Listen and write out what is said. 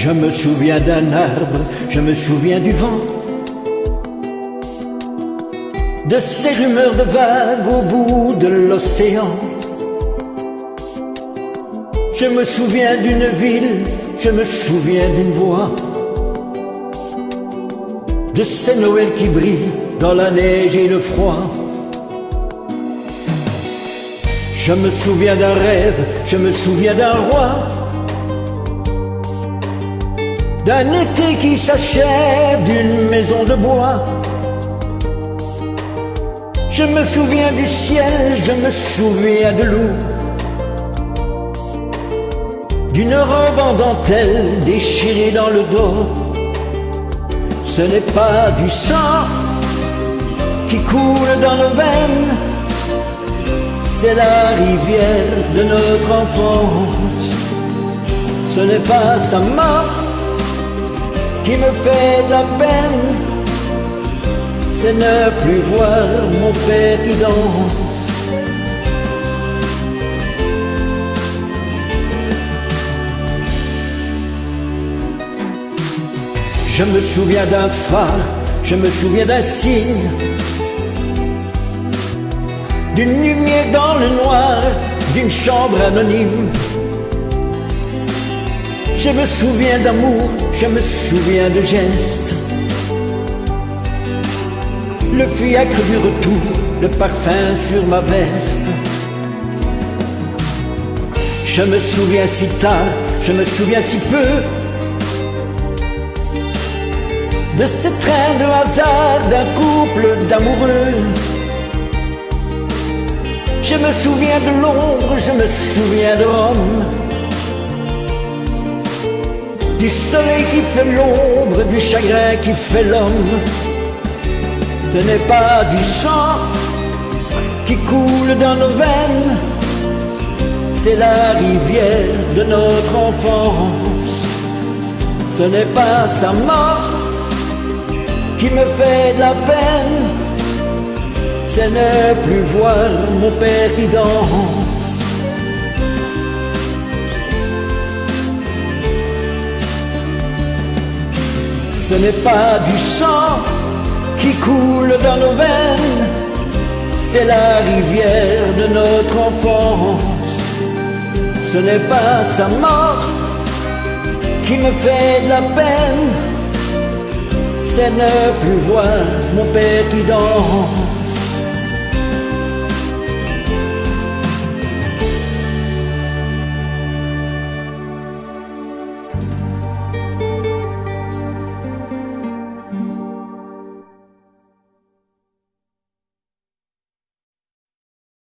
Je me souviens d'un arbre, je me souviens du vent, de ces rumeurs de vagues au bout de l'océan. Je me souviens d'une ville, je me souviens d'une voix, de ces Noëls qui brillent dans la neige et le froid. Je me souviens d'un rêve, je me souviens d'un roi, d'un été qui s'achève, d'une maison de bois. Je me souviens du ciel, je me souviens de l'eau, d'une robe en dentelle déchirée dans le dos. Ce n'est pas du sang qui coule dans nos veines, c'est la rivière de notre enfance. Ce n'est pas sa mort qui me fait de la peine, c'est ne plus voir mon père qui danse. Je me souviens d'un phare, je me souviens d'un signe, d'une lumière dans le noir, d'une chambre anonyme. Je me souviens d'amour, je me souviens de gestes, le fiacre du retour, le parfum sur ma veste. Je me souviens si tard, je me souviens si peu, de ce train de hasard d'un couple d'amoureux. Je me souviens de Londres, je me souviens de Rome, du soleil qui fait l'ombre, du chagrin qui fait l'homme. Ce n'est pas du sang qui coule dans nos veines, c'est la rivière de notre enfance. Ce n'est pas sa mort qui me fait de la peine, c'est ne plus voir mon père qui danse. Ce n'est pas du sang qui coule dans nos veines, c'est la rivière de notre enfance. Ce n'est pas sa mort qui me fait de la peine, c'est ne plus voir mon père qui danse.